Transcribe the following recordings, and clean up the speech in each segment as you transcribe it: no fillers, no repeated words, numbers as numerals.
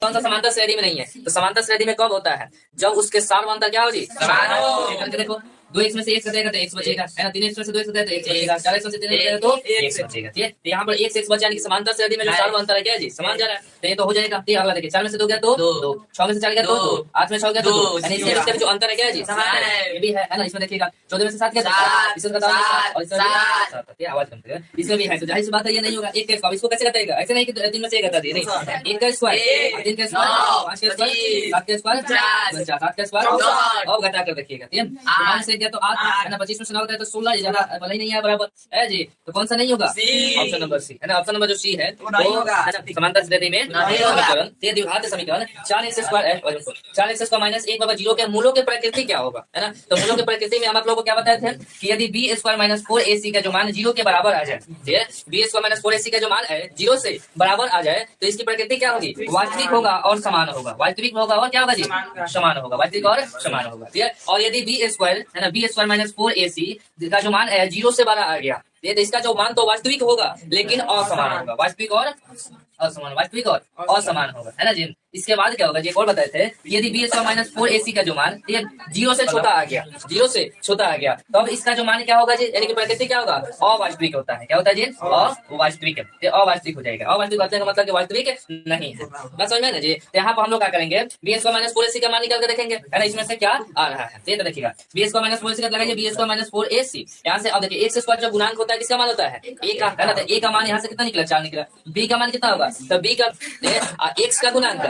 कौन सा समांतर श्रेणी में नहीं है? तो समांतर श्रेणी में कब होता है? जब उसके सार्व अंतर क्या हो जी? समान हो। करके देखो, 2x में से 1 कटेगा तो x बचेगा, है ना। 3x में से 2x कटेगा तो x बचेगा, 4x में से 3x कटेगा तो x बचेगा। ठीक है, तो यहाँ पर x बचा, यानी कि समांतर श्रेणी में जो सार्व अंतर है क्या है जी? समान जा रहा है, तो ये तो हो जाएगा। ठीक है, अगला देखिए, 4 में से 2 गया तो 2, 6 में से 4 गया तो 2, 8 में 6 गया तो 2, यानी इसके बीच का जो अंतर है क्या है जी? समान है। ये भी है ना। इसमें देखिएगा 14 में से 7 गया तो 7, इसका दांत 7 और इसका 7। ये आवाज कम करेगा, इसमें भी है। तो जाहिर सी बात है ये नहीं होगा। 1 का इसको कैसे घटाएगा? ऐसे नहीं कि 3 में से 1 घटा दिए, नहीं। 1 का स्क्वायर, 3 का स्क्वायर, 5 का स्क्वायर, 7 का स्क्वायर, 7 का स्क्वायर, और घटा कर देखिएगा। ठीक है, 8 से गया तो 8, है ना। 25 में से 9 होता है तो 16, ये ज्यादा भले ही नहीं है बराबर है जी। तो कौन सा नहीं होगा? ऑप्शन नंबर सी, है ना। ऑप्शन नंबर जो सी है वो समांतर श्रेणी में समीकरण, ये द्विघात समीकरण 4x square 4x square minus 1 बराबर 0 के मूलों की प्रकृति क्या होगा, है ना। तो मूलों की प्रकृति में हम आप लोगों को क्या बताए थे कि यदि b स्क्वायर माइनस 4ac का जो मान 0 के बराबर आ जाए, ठीक है, b स्क्वायर माइनस 4ac का जो मान है 0 से बराबर आ जाए, तो इसकी प्रकृति क्या होगी? वास्तविक होगा और समान होगा। वास्तविक होगा और क्या होगा जी? समान होगा। वास्तविक और समान होगा। ठीक है, और यदि b स्क्वायर, है ना, b स्क्वायर माइनस 4ac का जो मान है 0 से बड़ा आ गया, ये तो इसका जो मान तो वास्तविक होगा लेकिन असमान होगा। वास्तविक और असमान, वास्तविक और असमान होगा, है ना जी। इसके बाद क्या होगा जी? एक और बताए थे, यदि बी स्क्वायर माइनस 4ac का जो मान ये 0 से छोटा आ गया, 0 से छोटा आ गया, तो अब इसका जो मान क्या होगा जी? यानी कि प्रकृति क्या होगा? अवास्तविक होता है। क्या होता है जी? अवास्तविक। अवास्तविक हो जाएगा। अवास्तविक होने का मतलब कि वास्तविक नहीं है। बात समझ में ना जी। यहाँ पर हम लोग क्या करेंगे? बी स्क्वायर माइनस 4ac का मान निकाल कर देखेंगे, है ना। इसमें से क्या आ रहा है तो देखिएगा, बी स्क्वायर माइनस 4ac का लगाइए, बी स्क्वायर माइनस 4ac। यहाँ से अब देखिए, एक्स स्क्वायर जो गुणांक होता है किसका मान होता है? ए का, है ना। तो ए का मान यहाँ से कितना निकला? 4 निकला। बी का मान कितना होगा? तो बी का एक्स का गुणांक,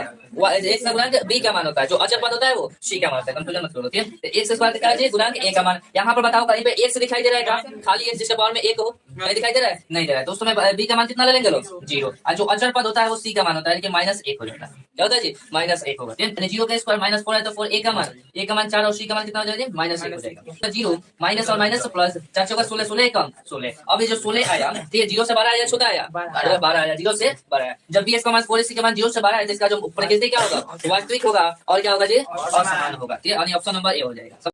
एक्स का गुणांक बी का मान होता है, जो अचर पद होता है वो सी का मान होता है। कंफ्यूजन मत करो। ठीक है, तो एक्स स्क्वायर का है गुणांक ए का मान। यहाँ पर बताओ कहीं पे एक्स दिखाई दे रहा है? खाली एक्स जिसके पावर में एक हो, नहीं दिखाई दे रहा है? नहीं दे रहा है। दोस्तों में बी का मान कितना ले लेंगे लोग? 0। और जो अचर पद होता है वो सी का मान होता है, माइनस 1 हो जाता है। क्या होता है जी? माइनस 1 होगा। 0 का स्क्वायर माइनस 4 है तो 4 ए का मान, ए का मान 4 और सी का मान कितना हो जाएगा? माइनस 1 हो जाएगा। तो 0 माइनस और माइनस प्लस 4 चौका 16, 16 कम 16। अब ये जो 16 आया, तो ये 0 से बड़ा आया, छोटा आया? 12 आया, 0 से बड़ा आया। जब बी स्क्वायर माइनस 4ac का मान 0 से बड़ा है तो इसका जो प्रकृति क्या होगा? वास्तविक होगा और क्या होगा जी? असमान होगा। ठीक है, ऑप्शन नंबर ए हो जाएगा।